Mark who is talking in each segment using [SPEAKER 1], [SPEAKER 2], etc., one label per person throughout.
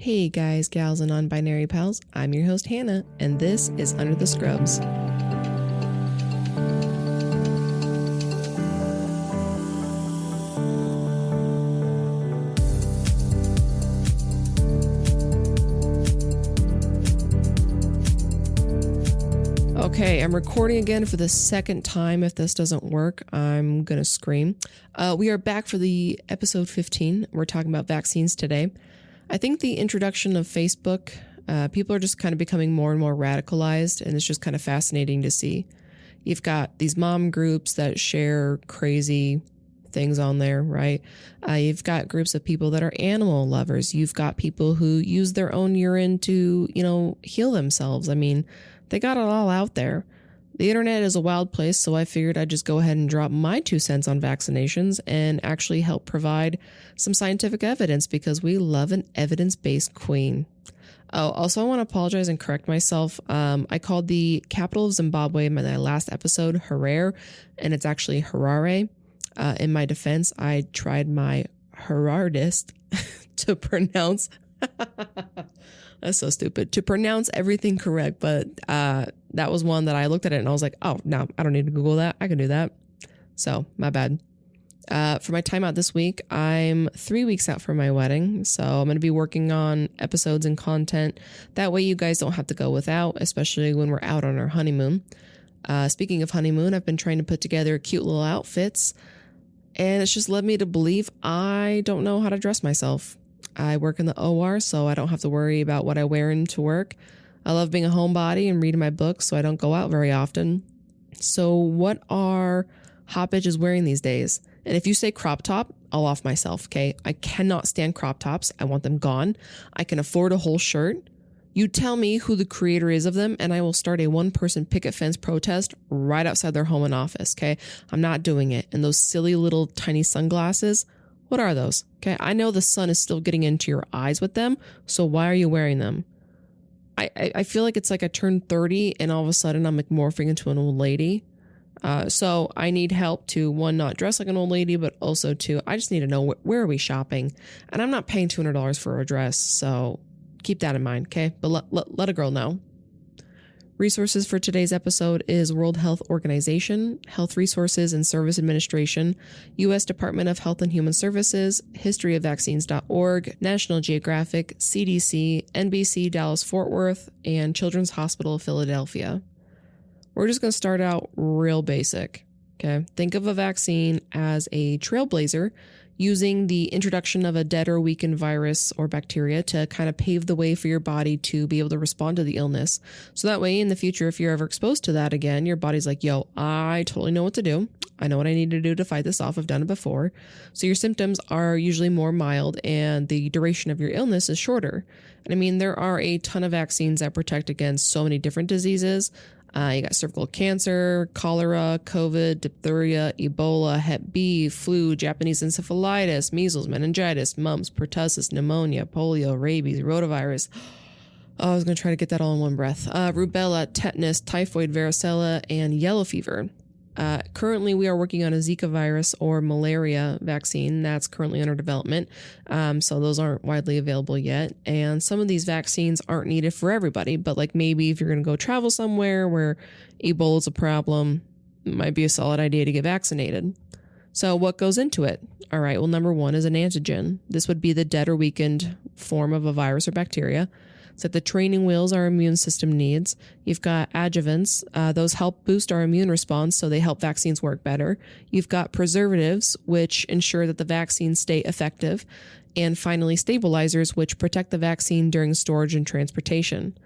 [SPEAKER 1] Hey guys, gals, and non-binary pals, I'm your host Hannah, and this is Under the Scrubs. Okay, I'm recording again for the second time. If this doesn't work, I'm gonna scream. We are back for the episode 15. We're talking about vaccines today. I think the introduction of Facebook, people are just kind of becoming more and more radicalized, and it's just kind of fascinating to see. You've got these mom groups that share crazy things on there, right? You've got groups of people that are animal lovers. You've got people who use their own urine to, heal themselves. I mean, they got it all out there. The internet is a wild place, so I figured I'd just go ahead and drop my 2 cents on vaccinations and actually help provide some scientific evidence because we love an evidence-based queen. Oh, also, I want to apologize and correct myself. I called the capital of Zimbabwe in my last episode Harare, and it's actually Harare. In my defense, I tried my hardest to pronounce... That's so stupid. To pronounce everything correct, but that was one that I looked at it and I was like, oh, no, I don't need to Google that. I can do that. So, my bad. For my time out this week, I'm 3 weeks out from my wedding, so I'm going to be working on episodes and content. That way you guys don't have to go without, especially when we're out on our honeymoon. Speaking of honeymoon, I've been trying to put together cute little outfits, and it's just led me to believe I don't know how to dress myself. I work in the OR, so I don't have to worry about what I wear into work. I love being a homebody and reading my books, so I don't go out very often. So what are hot bitches wearing these days? And if you say crop top, I'll off myself, okay? I cannot stand crop tops. I want them gone. I can afford a whole shirt. You tell me who the creator is of them, and I will start a one-person picket fence protest right outside their home and office, okay? I'm not doing it. And those silly little tiny sunglasses, what are those? Okay, I know the sun is still getting into your eyes with them, so why are you wearing them? I feel like it's like I turned 30 and all of a sudden I'm like morphing into an old lady. So I need help to, one, not dress like an old lady, but also two, I just need to know where are we shopping? And I'm not paying $200 for a dress, so keep that in mind, okay? But let a girl know. Resources for today's episode is World Health Organization, Health Resources and Service Administration, U.S. Department of Health and Human Services, historyofvaccines.org, National Geographic, CDC, NBC Dallas-Fort Worth, and Children's Hospital of Philadelphia. We're just going to start out real basic, okay? Think of a vaccine as a trailblazer using the introduction of a dead or weakened virus or bacteria to kind of pave the way for your body to be able to respond to the illness. So that way in the future, if you're ever exposed to that again, your body's like, yo, I totally know what to do. I know what I need to do to fight this off. I've done it before. So your symptoms are usually more mild and the duration of your illness is shorter. And I mean, there are a ton of vaccines that protect against so many different diseases. You got cervical cancer, cholera, COVID, diphtheria, Ebola, Hep B, flu, Japanese encephalitis, measles, meningitis, mumps, pertussis, pneumonia, polio, rabies, rotavirus. Oh, I was going to try to get that all in one breath. Rubella, tetanus, typhoid, varicella, and yellow fever. Currently, we are working on a Zika virus or malaria vaccine that's currently under development. So those aren't widely available yet. And some of these vaccines aren't needed for everybody, but like maybe if you're going to go travel somewhere where Ebola is a problem, it might be a solid idea to get vaccinated. So what goes into it? All right, well, number one is an antigen. This would be the dead or weakened form of a virus or bacteria. It's like the training wheels our immune system needs. You've got adjuvants. Those help boost our immune response, so they help vaccines work better. You've got preservatives, which ensure that the vaccines stay effective. And finally, stabilizers, which protect the vaccine during storage and transportation.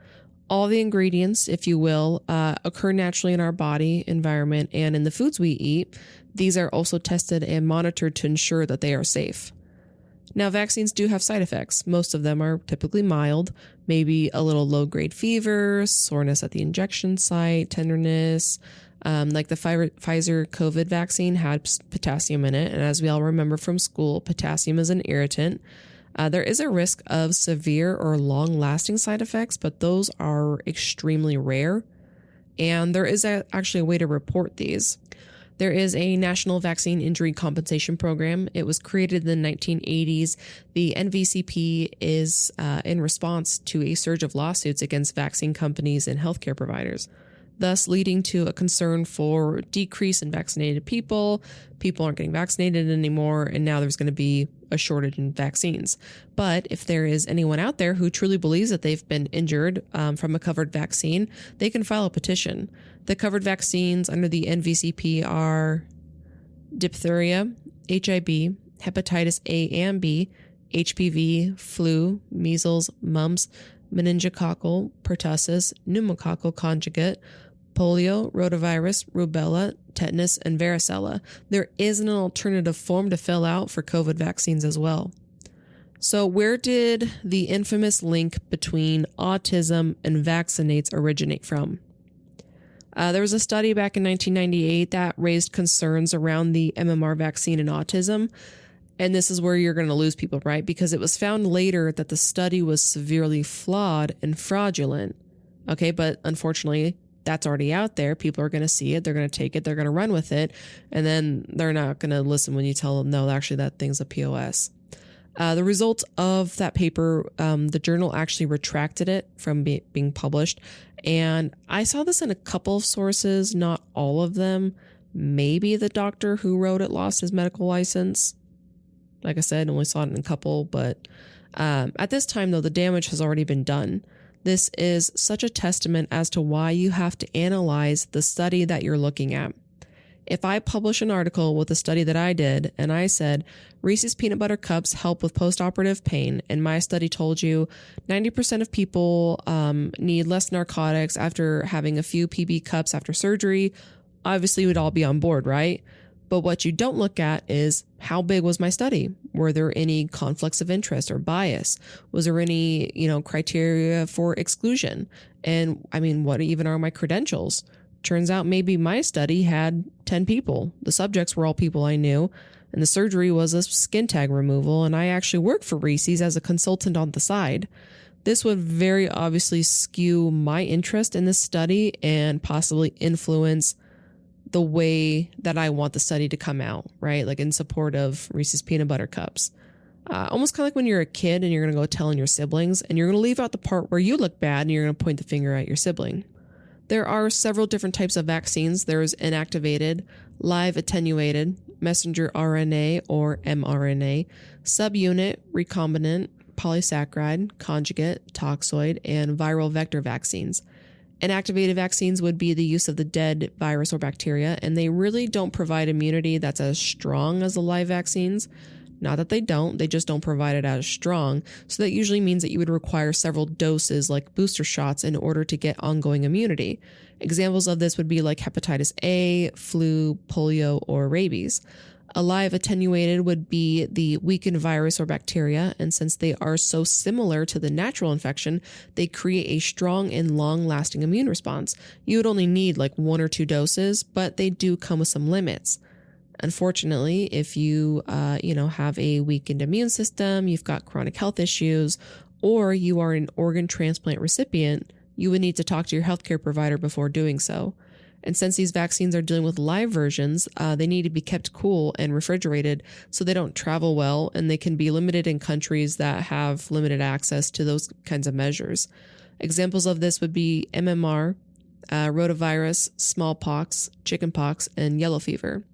[SPEAKER 1] All the ingredients, if you will, occur naturally in our body, environment, and in the foods we eat. These are also tested and monitored to ensure that they are safe. Now, vaccines do have side effects. Most of them are typically mild, maybe a little low-grade fever, soreness at the injection site, tenderness. Like the Pfizer COVID vaccine had potassium in it, and as we all remember from school, potassium is an irritant. There is a risk of severe or long-lasting side effects, but those are extremely rare, and there is actually a way to report these. There is a National Vaccine Injury Compensation Program. It was created in the 1980s. The NVCP is in response to a surge of lawsuits against vaccine companies and healthcare providers, thus leading to a concern for decrease in vaccinated people. People aren't getting vaccinated anymore, and now there's going to be a shortage in vaccines. But if there is anyone out there who truly believes that they've been injured from a covered vaccine, they can file a petition. The covered vaccines under the NVCP are diphtheria, HIV, hepatitis A and B, HPV, flu, measles, mumps, meningococcal, pertussis, pneumococcal conjugate, polio, rotavirus, rubella, tetanus, and varicella. There is an alternative form to fill out for COVID vaccines as well. So where did the infamous link between autism and vaccinates originate from? There was a study back in 1998 that raised concerns around the MMR vaccine and autism. And this is where you're going to lose people, right? Because it was found later that the study was severely flawed and fraudulent. Okay, but unfortunately, that's already out there. People are going to see it. They're going to take it. They're going to run with it. And then they're not going to listen when you tell them, no, actually, that thing's a POS. The result of that paper, the journal actually retracted it from being published. And I saw this in a couple of sources, not all of them. Maybe the doctor who wrote it lost his medical license. Like I said, only saw it in a couple. But at this time, though, the damage has already been done. This is such a testament as to why you have to analyze the study that you're looking at. If I publish an article with a study that I did and I said Reese's peanut butter cups help with postoperative pain, and my study told you 90% of people need less narcotics after having a few PB cups after surgery, obviously we'd all be on board, right? But what you don't look at is how big was my study? Were there any conflicts of interest or bias? Was there any, criteria for exclusion? And I mean, what even are my credentials? Turns out maybe my study had 10 people. The subjects were all people I knew, and the surgery was a skin tag removal, and I actually worked for Reese's as a consultant on the side. This would very obviously skew my interest in this study and possibly influence the way that I want the study to come out, right? Like in support of Reese's peanut butter cups. Almost kind of like when you're a kid and you're going to go telling your siblings, and you're going to leave out the part where you look bad and you're going to point the finger at your sibling. There are several different types of vaccines. There's inactivated, live attenuated, messenger RNA or mRNA, subunit, recombinant, polysaccharide, conjugate, toxoid, and viral vector vaccines. Inactivated vaccines would be the use of the dead virus or bacteria, and they really don't provide immunity that's as strong as the live vaccines. Not that they don't, they just don't provide it as strong. So that usually means that you would require several doses like booster shots in order to get ongoing immunity. Examples of this would be like hepatitis A, flu, polio, or rabies. A live attenuated would be the weakened virus or bacteria, and since they are so similar to the natural infection, they create a strong and long-lasting immune response. You would only need like 1 or 2 doses, but they do come with some limits. Unfortunately, if you, have a weakened immune system, you've got chronic health issues, or you are an organ transplant recipient, you would need to talk to your healthcare provider before doing so. And since these vaccines are dealing with live versions, they need to be kept cool and refrigerated so they don't travel well, and they can be limited in countries that have limited access to those kinds of measures. Examples of this would be MMR, rotavirus, smallpox, chickenpox, and yellow fever.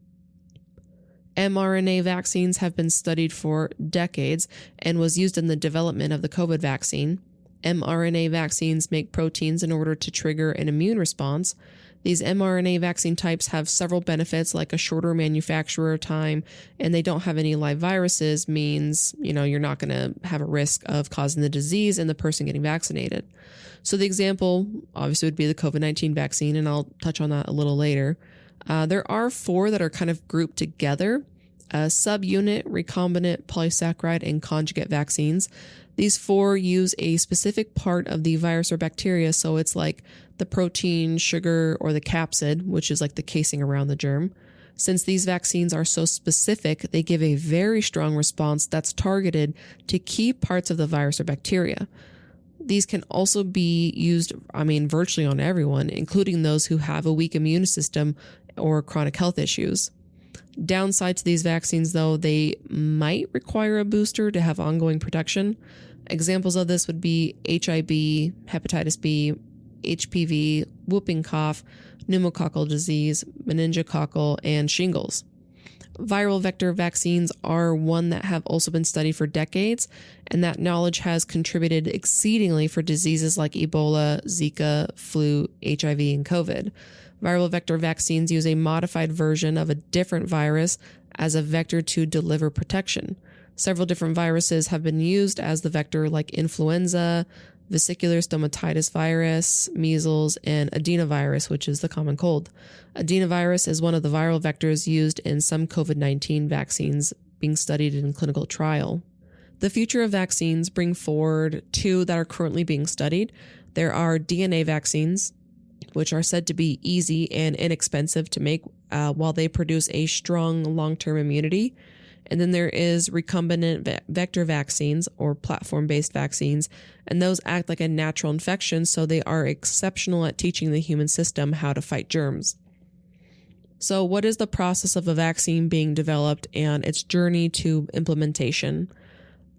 [SPEAKER 1] mRNA vaccines have been studied for decades and was used in the development of the COVID vaccine. mRNA vaccines make proteins in order to trigger an immune response. These mRNA vaccine types have several benefits like a shorter manufacturer time, and they don't have any live viruses, means, you're not going to have a risk of causing the disease in the person getting vaccinated. So the example obviously would be the COVID-19 vaccine, and I'll touch on that a little later. There are 4 that are kind of grouped together: subunit, recombinant, polysaccharide, and conjugate vaccines. These 4 use a specific part of the virus or bacteria, so it's like the protein, sugar, or the capsid, which is like the casing around the germ. Since these vaccines are so specific, they give a very strong response that's targeted to key parts of the virus or bacteria. These can also be used, virtually on everyone, including those who have a weak immune system or chronic health issues. Downside to these vaccines, though, they might require a booster to have ongoing protection. Examples of this would be HIV, hepatitis B, HPV, whooping cough, pneumococcal disease, meningococcal, and shingles. Viral vector vaccines are one that have also been studied for decades, and that knowledge has contributed exceedingly for diseases like Ebola, Zika, flu, HIV, and COVID. Viral vector vaccines use a modified version of a different virus as a vector to deliver protection. Several different viruses have been used as the vector, like influenza, vesicular stomatitis virus, measles, and adenovirus, which is the common cold. Adenovirus is one of the viral vectors used in some COVID-19 vaccines being studied in clinical trial. The future of vaccines bring forward two that are currently being studied. There are DNA vaccines, which are said to be easy and inexpensive to make while they produce a strong long-term immunity. And then there is recombinant vector vaccines or platform-based vaccines, and those act like a natural infection, so they are exceptional at teaching the human system how to fight germs. So what is the process of a vaccine being developed and its journey to implementation?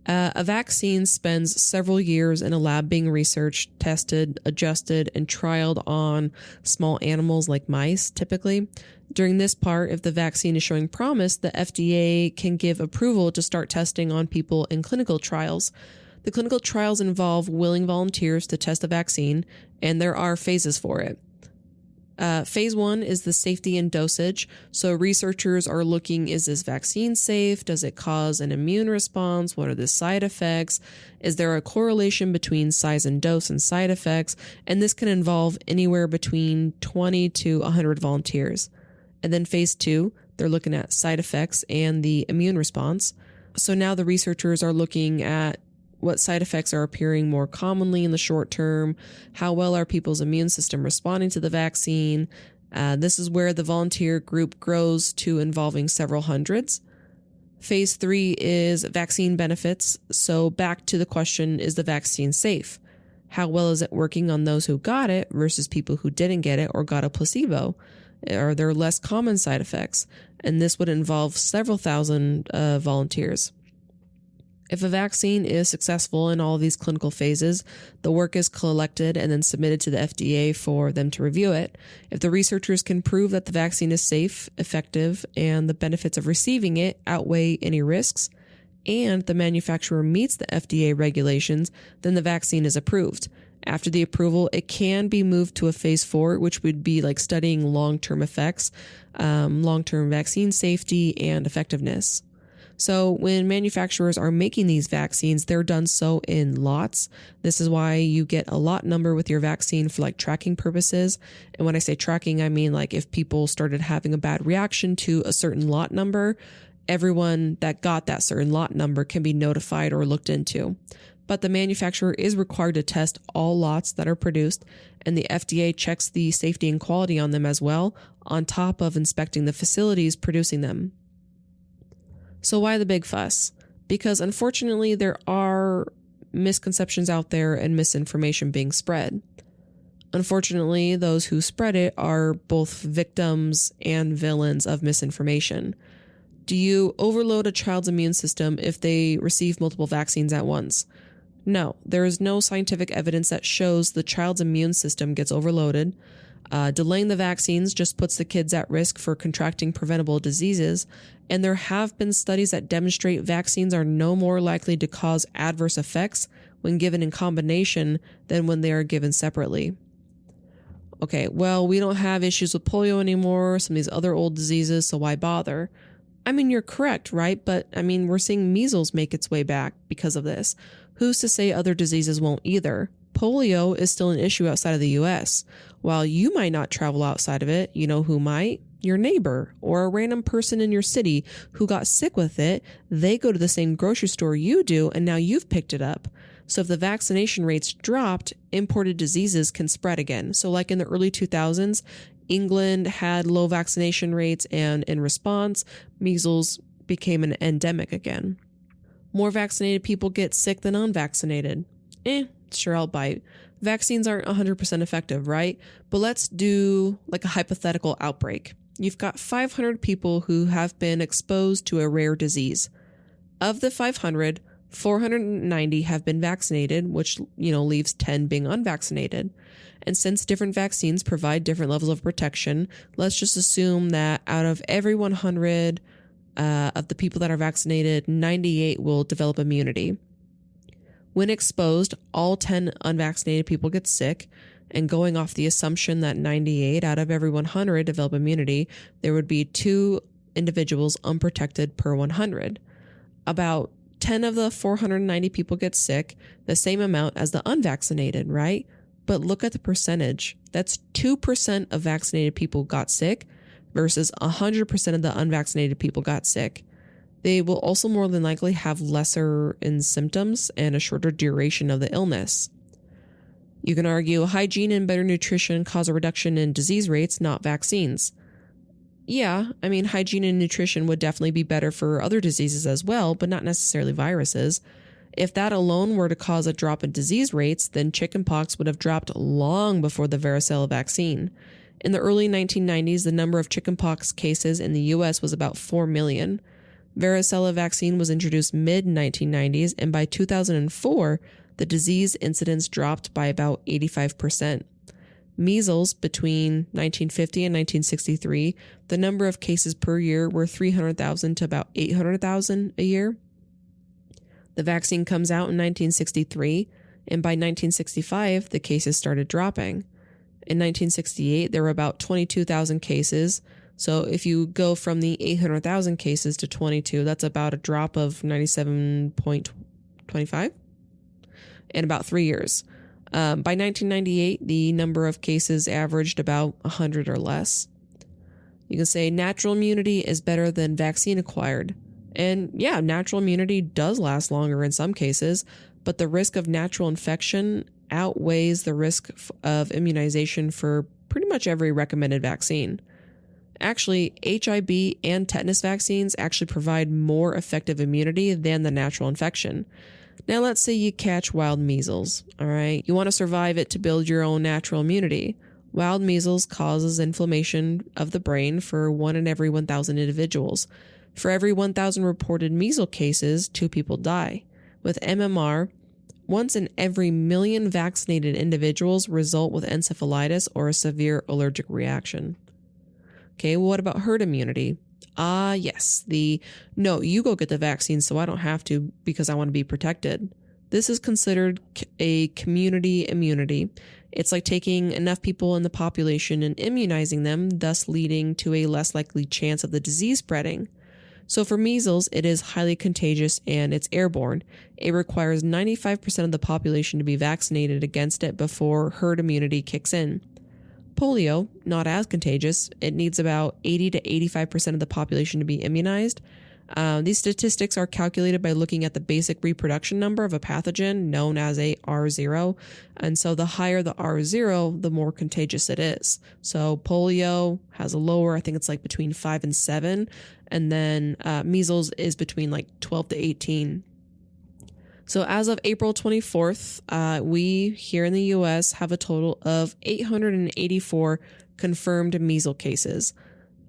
[SPEAKER 1] A vaccine spends several years in a lab being researched, tested, adjusted, and trialed on small animals like mice, typically. During this part, if the vaccine is showing promise, the FDA can give approval to start testing on people in clinical trials. The clinical trials involve willing volunteers to test the vaccine, and there are phases for it. Phase 1 is the safety and dosage. So researchers are looking, is this vaccine safe? Does it cause an immune response? What are the side effects? Is there a correlation between size and dose and side effects? And this can involve anywhere between 20 to 100 volunteers. And then phase 2, they're looking at side effects and the immune response. So now the researchers are looking at what side effects are appearing more commonly in the short term, how well are people's immune system responding to the vaccine. This is where the volunteer group grows to involving several hundreds. Phase 3 is vaccine benefits. So back to the question, is the vaccine safe? How well is it working on those who got it versus people who didn't get it or got a placebo? Are there less common side effects? And this would involve several thousand volunteers. If a vaccine is successful in all of these clinical phases, the work is collected and then submitted to the FDA for them to review it. If the researchers can prove that the vaccine is safe, effective, and the benefits of receiving it outweigh any risks, and the manufacturer meets the FDA regulations, then the vaccine is approved. After the approval, it can be moved to a phase 4, which would be like studying long-term effects, long-term vaccine safety, and effectiveness. So when manufacturers are making these vaccines, they're done so in lots. This is why you get a lot number with your vaccine for like tracking purposes. And when I say tracking, I mean like if people started having a bad reaction to a certain lot number, everyone that got that certain lot number can be notified or looked into. But the manufacturer is required to test all lots that are produced, and the FDA checks the safety and quality on them as well, on top of inspecting the facilities producing them. So why the big fuss? Because unfortunately, there are misconceptions out there and misinformation being spread. Unfortunately, those who spread it are both victims and villains of misinformation. Do you overload a child's immune system if they receive multiple vaccines at once? No, there is no scientific evidence that shows the child's immune system gets overloaded. Delaying the vaccines just puts the kids at risk for contracting preventable diseases, and there have been studies that demonstrate vaccines are no more likely to cause adverse effects when given in combination than when they are given separately. Okay, well, we don't have issues with polio anymore, some of these other old diseases, so why bother? I mean, you're correct, right? But I mean, we're seeing measles make its way back because of this. Who's to say other diseases won't either? Polio is still an issue outside of the US. While you might not travel outside of it, you know who might? Your neighbor or a random person in your city who got sick with it. They go to the same grocery store you do, and now you've picked it up. So if the vaccination rates dropped, imported diseases can spread again. So like in the early 2000s, England had low vaccination rates, and in response, measles became an endemic again. More vaccinated people get sick than unvaccinated. Sure, I'll bite. Vaccines aren't 100% effective, right? But let's do like a hypothetical outbreak. you've got 500 people who have been exposed to a rare disease. Of the 500, 490 have been vaccinated, which, leaves 10 being unvaccinated. And since different vaccines provide different levels of protection, let's just assume that out of every 100 of the people that are vaccinated, 98 will develop immunity. When exposed, all 10 unvaccinated people get sick, and going off the assumption that 98 out of every 100 develop immunity, there would be 2 individuals unprotected per 100. About 10 of the 490 people get sick, the same amount as the unvaccinated, right? But look at the percentage. That's 2% of vaccinated people got sick versus 100% of the unvaccinated people got sick. They will also more than likely have lesser in symptoms and a shorter duration of the illness. You can argue hygiene and better nutrition cause a reduction in disease rates, not vaccines. Yeah, hygiene and nutrition would definitely be better for other diseases as well, but not necessarily viruses. If that alone were to cause a drop in disease rates, then chickenpox would have dropped long before the varicella vaccine. In the early 1990s, the number of chickenpox cases in the U.S. was about 4 million. Varicella vaccine was introduced mid-1990s, and by 2004, the disease incidence dropped by about 85%. Measles, between 1950 and 1963, the number of cases per year were 300,000 to about 800,000 a year. The vaccine comes out in 1963, and by 1965, the cases started dropping. In 1968, there were about 22,000 cases. So if you go from the 800,000 cases to 22, that's about a drop of 97.25 in about 3 years. By 1998, the number of cases averaged about 100 or less. You can say natural immunity is better than vaccine acquired. And yeah, natural immunity does last longer in some cases, but the risk of natural infection outweighs the risk of immunization for pretty much every recommended vaccine. Actually, HIV and tetanus vaccines actually provide more effective immunity than the natural infection. Now, let's say you catch wild measles, all right? You want to survive it to build your own natural immunity. Wild measles causes inflammation of the brain for 1 in every 1,000 individuals. For every 1,000 reported measles cases, 2 people die. With MMR, once in every million vaccinated individuals result with encephalitis or a severe allergic reaction. Okay, well, what about herd immunity? Yes, no, you go get the vaccine so I don't have to because I want to be protected. This is considered a community immunity. It's like taking enough people in the population and immunizing them, thus leading to a less likely chance of the disease spreading. So for measles, it is highly contagious and it's airborne. It requires 95% of the population to be vaccinated against it before herd immunity kicks in. Polio, not as contagious. It needs about 80 to 85% of the population to be immunized. These statistics are calculated by looking at the basic reproduction number of a pathogen known as a R0. And so the higher the R0, the more contagious it is. So polio has a lower, I think it's like between 5 and 7. And then measles is between like 12 to 18. So as of April 24th, we here in the U.S. have a total of 884 confirmed measles cases.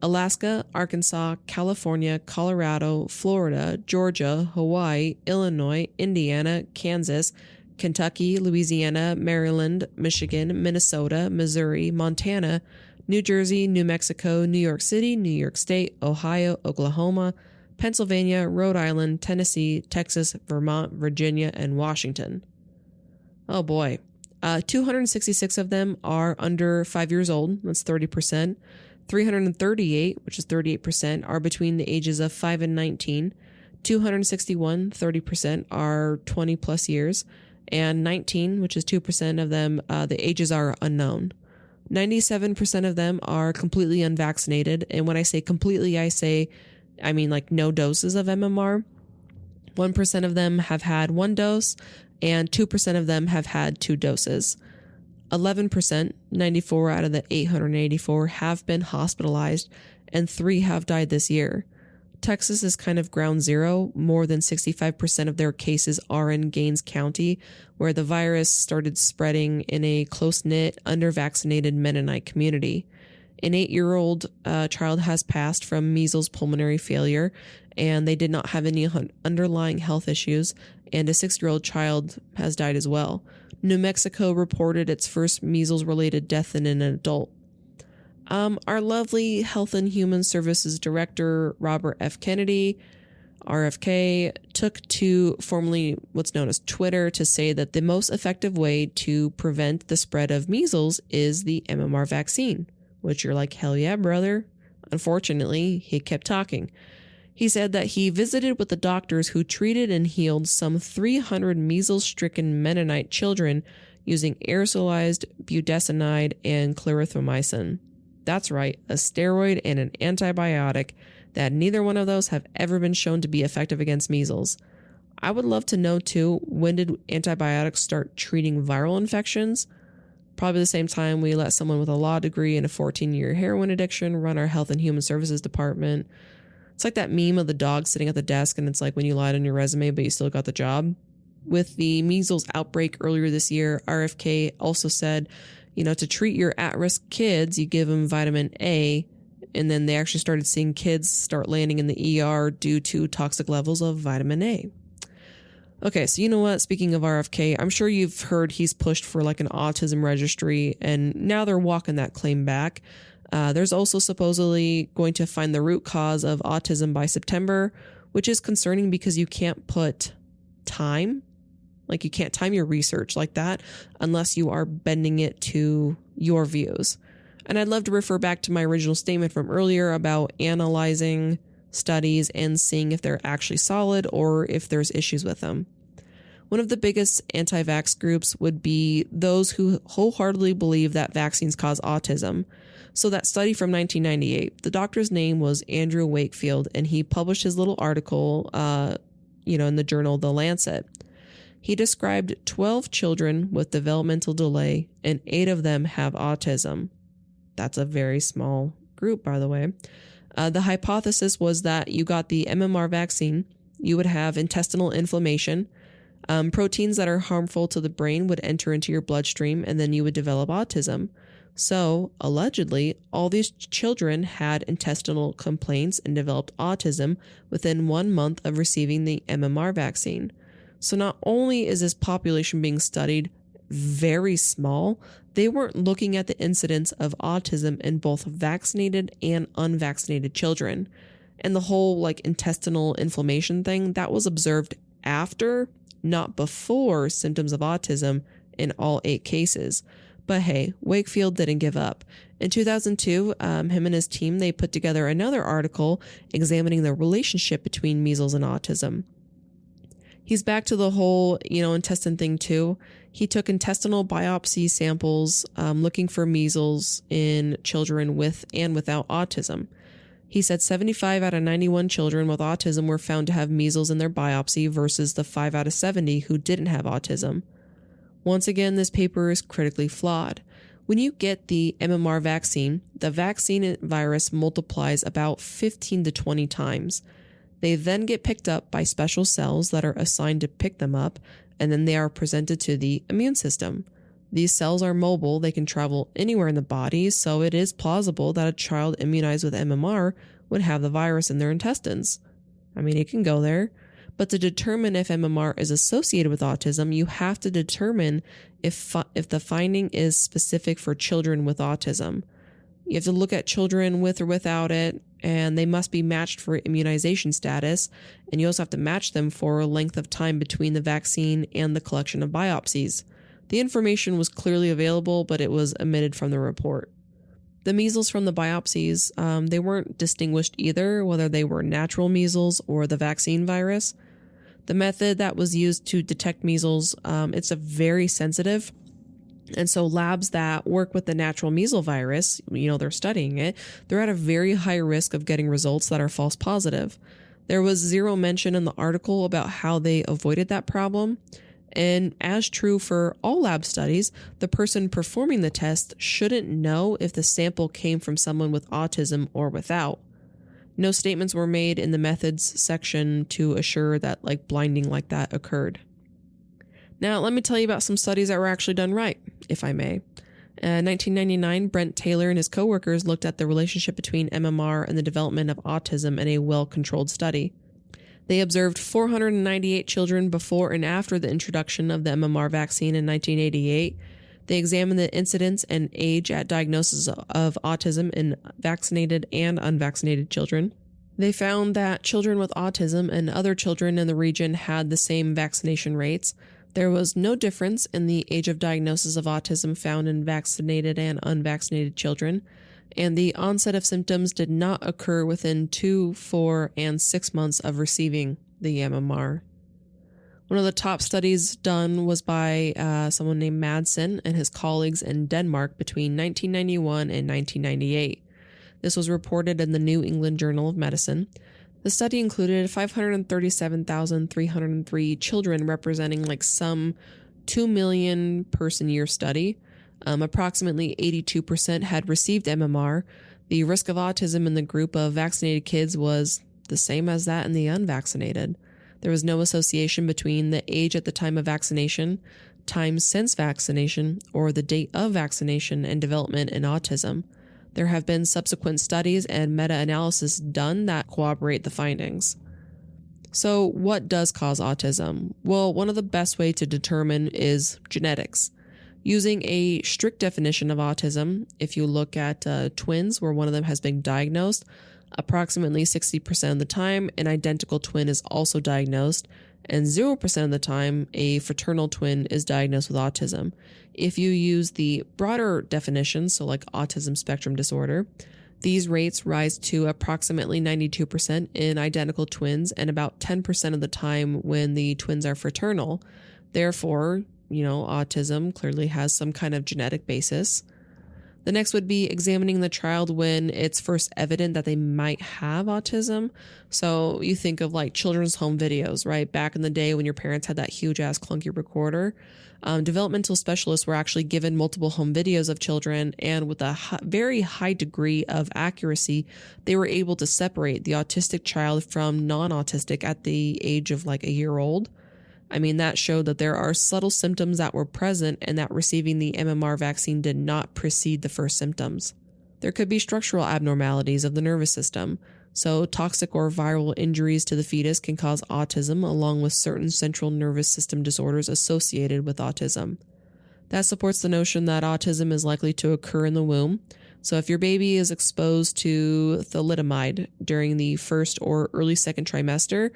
[SPEAKER 1] Alaska, Arkansas, California, Colorado, Florida, Georgia, Hawaii, Illinois, Indiana, Kansas, Kentucky, Louisiana, Maryland, Michigan, Minnesota, Missouri, Montana, New Jersey, New Mexico, New York City, New York State, Ohio, Oklahoma, Pennsylvania, Rhode Island, Tennessee, Texas, Vermont, Virginia, and Washington. Oh boy. 266 of them are under 5 years old. That's 30%. 338, which is 38%, are between the ages of 5 and 19. 261, 30%, are 20 plus years. And 19, which is 2% of them, the ages are unknown. 97% of them are completely unvaccinated. And when I say completely, I mean like no doses of MMR. 1% of them have had 1 dose, and 2% of them have had 2 doses. 11%, 94 out of the 884, have been hospitalized, and 3 have died this year. Texas is kind of ground zero. More than 65% of their cases are in Gaines County, where the virus started spreading in a close-knit, under-vaccinated Mennonite community. An 8-year-old child has passed from measles pulmonary failure, and they did not have any underlying health issues, and a 6-year-old child has died as well. New Mexico reported its first measles-related death in an adult. Our lovely Health and Human Services Director, Robert F. Kennedy, RFK, took to formerly what's known as Twitter to say that the most effective way to prevent the spread of measles is the MMR vaccine, which you're like, hell yeah, brother. Unfortunately, he kept talking. He said that he visited with the doctors who treated and healed some 300 measles-stricken Mennonite children using aerosolized budesonide and clarithromycin. That's right, a steroid and an antibiotic that neither one of those have ever been shown to be effective against measles. I would love to know too, when did antibiotics start treating viral infections? Probably the same time we let someone with a law degree and a 14-year heroin addiction run our Health and Human Services Department. It's like that meme of the dog sitting at the desk, and it's like when you lied on your resume but you still got the job. With the measles outbreak earlier this year, RFK also said, to treat your at-risk kids, you give them vitamin A, and then they actually started seeing kids start landing in the ER due to toxic levels of vitamin A. Okay, so you know what? Speaking of RFK, I'm sure you've heard he's pushed for like an autism registry, and now they're walking that claim back. There's also supposedly going to find the root cause of autism by September, which is concerning because you can't put time, like you can't time your research like that unless you are bending it to your views. And I'd love to refer back to my original statement from earlier about analyzing studies and seeing if they're actually solid or if there's issues with them. One of the biggest anti-vax groups would be those who wholeheartedly believe that vaccines cause autism. So that study from 1998, the doctor's name was Andrew Wakefield, and he published his little article, in the journal The Lancet. He described 12 children with developmental delay, and 8 of them have autism. That's a very small group, by the way. The hypothesis was that you got the MMR vaccine, you would have intestinal inflammation, proteins that are harmful to the brain would enter into your bloodstream, and then you would develop autism. So, allegedly, all these children had intestinal complaints and developed autism within 1 month of receiving the MMR vaccine. So not only is this population being studied very small, they weren't looking at the incidence of autism in both vaccinated and unvaccinated children. And the whole intestinal inflammation thing, that was observed after, not before, symptoms of autism in all 8 cases. But hey, Wakefield didn't give up. In 2002, him and his team, they put together another article examining the relationship between measles and autism. He's back to the whole, intestine thing too. He took intestinal biopsy samples looking for measles in children with and without autism. He said 75 out of 91 children with autism were found to have measles in their biopsy versus the 5 out of 70 who didn't have autism. Once again, this paper is critically flawed. When you get the MMR vaccine, the vaccine virus multiplies about 15 to 20 times. They then get picked up by special cells that are assigned to pick them up, and then they are presented to the immune system. These cells are mobile, they can travel anywhere in the body, so it is plausible that a child immunized with MMR would have the virus in their intestines. I mean, it can go there. But to determine if MMR is associated with autism, you have to determine if the finding is specific for children with autism. You have to look at children with or without it, and they must be matched for immunization status, and you also have to match them for a length of time between the vaccine and the collection of biopsies. The information was clearly available, but it was omitted from the report. The measles from the biopsies, they weren't distinguished either, whether they were natural measles or the vaccine virus. The method that was used to detect measles, it's a very sensitive. And so labs that work with the natural measles virus, they're studying it, they're at a very high risk of getting results that are false positive. There was zero mention in the article about how they avoided that problem. And as true for all lab studies, the person performing the test shouldn't know if the sample came from someone with autism or without. No statements were made in the methods section to assure that blinding like that occurred. Now, let me tell you about some studies that were actually done right, if I may. In 1999, Brent Taylor and his coworkers looked at the relationship between MMR and the development of autism in a well-controlled study. They observed 498 children before and after the introduction of the MMR vaccine in 1988. They examined the incidence and age at diagnosis of autism in vaccinated and unvaccinated children. They found that children with autism and other children in the region had the same vaccination rates. There was no difference in the age of diagnosis of autism found in vaccinated and unvaccinated children, and the onset of symptoms did not occur within 2, 4, and 6 months of receiving the MMR. One of the top studies done was by someone named Madsen and his colleagues in Denmark between 1991 and 1998. This was reported in the New England Journal of Medicine. The study included 537,303 children, representing like some 2 million person year study. Approximately 82% had received MMR. The risk of autism in the group of vaccinated kids was the same as that in the unvaccinated. There was no association between the age at the time of vaccination, time since vaccination, or the date of vaccination and development in autism. There have been subsequent studies and meta-analysis done that corroborate the findings. So what does cause autism? Well, one of the best ways to determine is genetics. Using a strict definition of autism, if you look at twins where one of them has been diagnosed, approximately 60% of the time, an identical twin is also diagnosed, and 0% of the time, a fraternal twin is diagnosed with autism. If you use the broader definition, so like autism spectrum disorder, these rates rise to approximately 92% in identical twins and about 10% of the time when the twins are fraternal. Therefore, autism clearly has some kind of genetic basis. The next would be examining the child when it's first evident that they might have autism. So you think of like children's home videos, right? Back in the day when your parents had that huge ass clunky recorder, developmental specialists were actually given multiple home videos of children, and with a very high degree of accuracy, they were able to separate the autistic child from non-autistic at the age of like a year old. I mean, that showed that there are subtle symptoms that were present and that receiving the MMR vaccine did not precede the first symptoms. There could be structural abnormalities of the nervous system. So toxic or viral injuries to the fetus can cause autism, along with certain central nervous system disorders associated with autism. That supports the notion that autism is likely to occur in the womb. So if your baby is exposed to thalidomide during the first or early second trimester,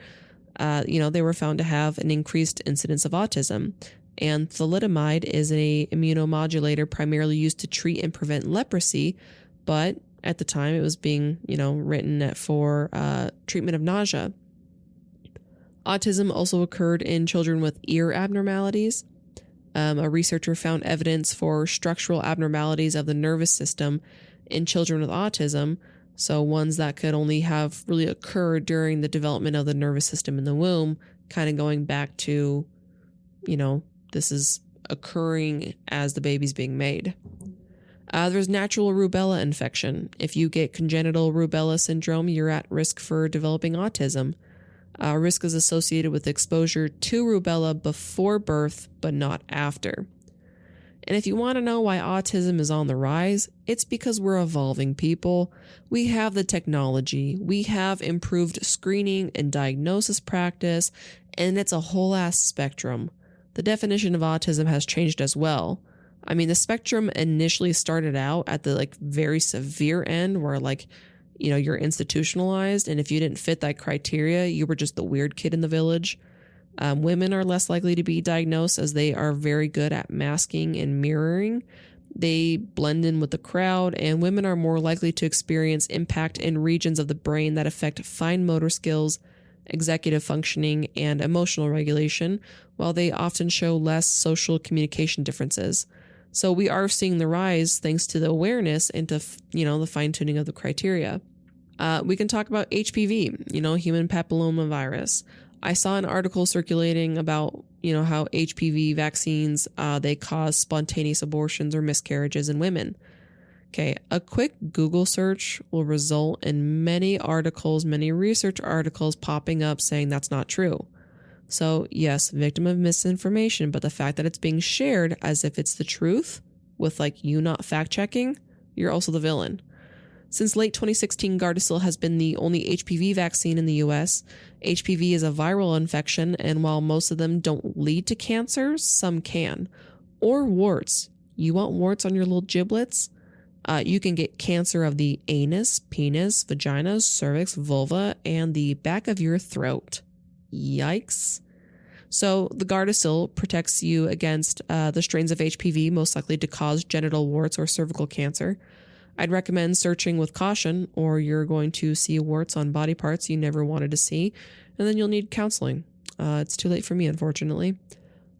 [SPEAKER 1] they were found to have an increased incidence of autism. And thalidomide is an immunomodulator primarily used to treat and prevent leprosy, but at the time it was being, written for treatment of nausea. Autism also occurred in children with ear abnormalities. A researcher found evidence for structural abnormalities of the nervous system in children with autism, so ones that could only have really occurred during the development of the nervous system in the womb, kind of going back to, this is occurring as the baby's being made. There's natural rubella infection. If you get congenital rubella syndrome, you're at risk for developing autism. Risk is associated with exposure to rubella before birth, but not after. And if you want to know why autism is on the rise, it's because we're evolving people. We have the technology, we have improved screening and diagnosis practice, and it's a whole ass spectrum. The definition of autism has changed as well. I mean, the spectrum initially started out at the very severe end where you're institutionalized, and if you didn't fit that criteria, you were just the weird kid in the village. Women are less likely to be diagnosed as they are very good at masking and mirroring. They blend in with the crowd, and women are more likely to experience impact in regions of the brain that affect fine motor skills, executive functioning, and emotional regulation, while they often show less social communication differences. So we are seeing the rise thanks to the awareness and to, the fine-tuning of the criteria. We can talk about HPV, human papillomavirus. I saw an article circulating about, how HPV vaccines, they cause spontaneous abortions or miscarriages in women. Okay, a quick Google search will result in many research articles popping up saying that's not true. So yes, victim of misinformation, but the fact that it's being shared as if it's the truth, with like you not fact checking, you're also the villain. Since late 2016, Gardasil has been the only HPV vaccine in the US. HPV is a viral infection, and while most of them don't lead to cancer, some can. Or warts. You want warts on your little giblets? You can get cancer of the anus, penis, vagina, cervix, vulva, and the back of your throat. Yikes. So the Gardasil protects you against the strains of HPV most likely to cause genital warts or cervical cancer. I'd recommend searching with caution, or you're going to see warts on body parts you never wanted to see, and then you'll need counseling. It's too late for me, unfortunately.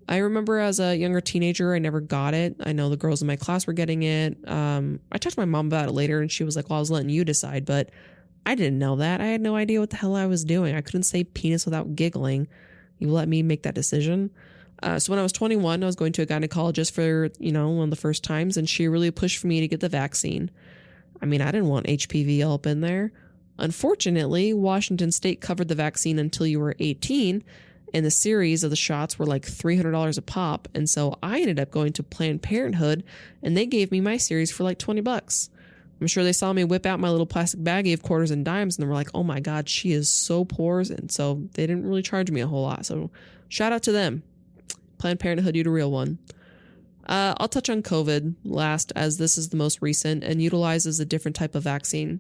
[SPEAKER 1] I remember as a younger teenager, I never got it. I know the girls in my class were getting it. I talked to my mom about it later, and she was like, well, I was letting you decide, but I didn't know that. I had no idea what the hell I was doing. I couldn't say penis without giggling. You let me make that decision. So when I was 21, I was going to a gynecologist for, one of the first times, and she really pushed for me to get the vaccine. I mean, I didn't want HPV all up in there. Unfortunately, Washington State covered the vaccine until you were 18, and the series of the shots were like $300 a pop, and so I ended up going to Planned Parenthood, and they gave me my series for like $20. I'm sure they saw me whip out my little plastic baggie of quarters and dimes, and they were like, oh my God, she is so poor, and so they didn't really charge me a whole lot. So shout out to them. Planned Parenthood, you the real one. I'll touch on COVID last, as this is the most recent and utilizes a different type of vaccine.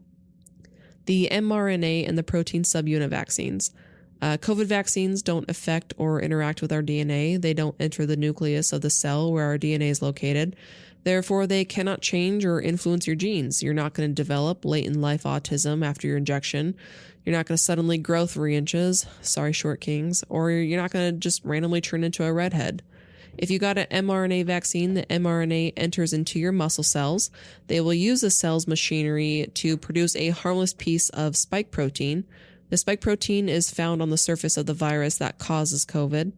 [SPEAKER 1] The mRNA and the protein subunit vaccines. COVID vaccines don't affect or interact with our DNA. They don't enter the nucleus of the cell where our DNA is located. Therefore, they cannot change or influence your genes. You're not going to develop late-in-life autism after your injection. You're not going to suddenly grow 3 inches. Sorry, short kings. Or you're not going to just randomly turn into a redhead. If you got an mRNA vaccine, the mRNA enters into your muscle cells. They will use the cell's machinery to produce a harmless piece of spike protein. The spike protein is found on the surface of the virus that causes COVID.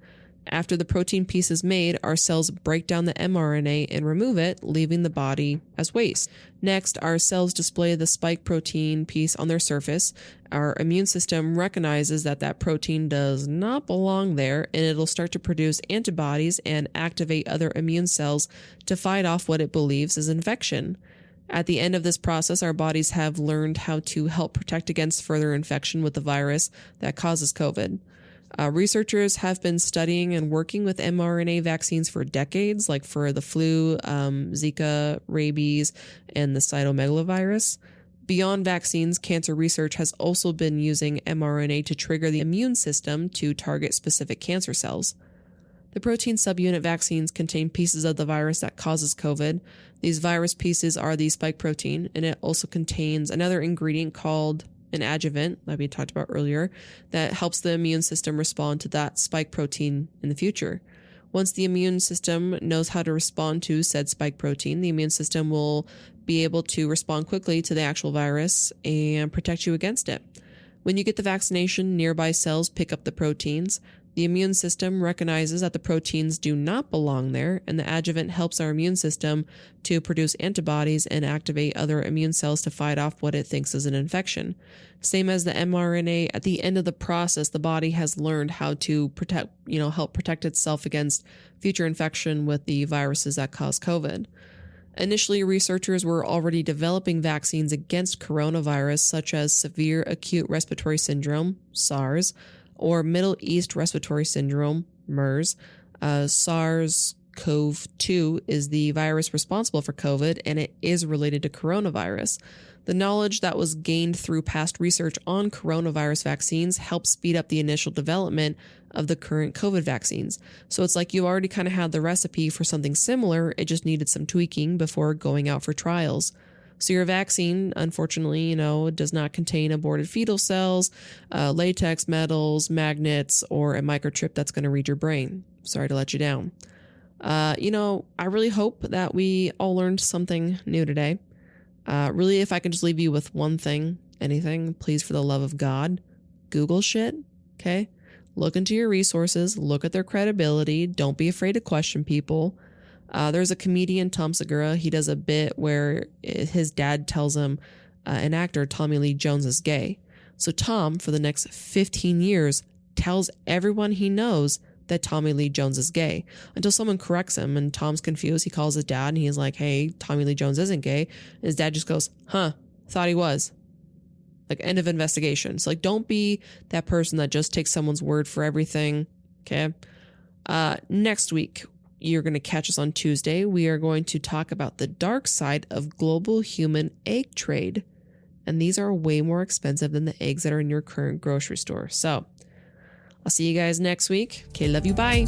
[SPEAKER 1] After the protein piece is made, our cells break down the mRNA and remove it, leaving the body as waste. Next, our cells display the spike protein piece on their surface. Our immune system recognizes that that protein does not belong there, and it'll start to produce antibodies and activate other immune cells to fight off what it believes is infection. At the end of this process, our bodies have learned how to help protect against further infection with the virus that causes COVID. Researchers have been studying and working with mRNA vaccines for decades, like for the flu, Zika, rabies, and the cytomegalovirus. Beyond vaccines, cancer research has also been using mRNA to trigger the immune system to target specific cancer cells. The protein subunit vaccines contain pieces of the virus that causes COVID. These virus pieces are the spike protein, and it also contains another ingredient called an adjuvant that we talked about earlier that helps the immune system respond to that spike protein in the future. Once the immune system knows how to respond to said spike protein, the immune system will be able to respond quickly to the actual virus and protect you against it. When you get the vaccination, nearby cells pick up the proteins. The immune system recognizes that the proteins do not belong there, and the adjuvant helps our immune system to produce antibodies and activate other immune cells to fight off what it thinks is an infection. Same as the mRNA, at the end of the process, the body has learned how to help protect itself against future infection with the viruses that cause COVID. Initially, researchers were already developing vaccines against coronavirus, such as severe acute respiratory syndrome, SARS, or Middle East Respiratory Syndrome, MERS. SARS-CoV-2 is the virus responsible for COVID, and it is related to coronavirus. The knowledge that was gained through past research on coronavirus vaccines helped speed up the initial development of the current COVID vaccines. So it's like you already kind of had the recipe for something similar, it just needed some tweaking before going out for trials. So your vaccine, unfortunately, does not contain aborted fetal cells, latex metals, magnets, or a microchip that's going to read your brain. Sorry to let you down. I really hope that we all learned something new today. Really, if I can just leave you with one thing, anything, please, for the love of God, Google shit, okay? Look into your resources, look at their credibility, don't be afraid to question people. There's a comedian, Tom Segura. He does a bit where his dad tells him an actor, Tommy Lee Jones, is gay. So Tom, for the next 15 years, tells everyone he knows that Tommy Lee Jones is gay until someone corrects him and Tom's confused. He calls his dad and he's like, hey, Tommy Lee Jones isn't gay. And his dad just goes, huh, thought he was. Like, end of investigation. So, like, don't be that person that just takes someone's word for everything. Okay. Next week, you're going to catch us on Tuesday. We are going to talk about the dark side of global human egg trade. And these are way more expensive than the eggs that are in your current grocery store. So, I'll see you guys next week. Okay, love you. Bye.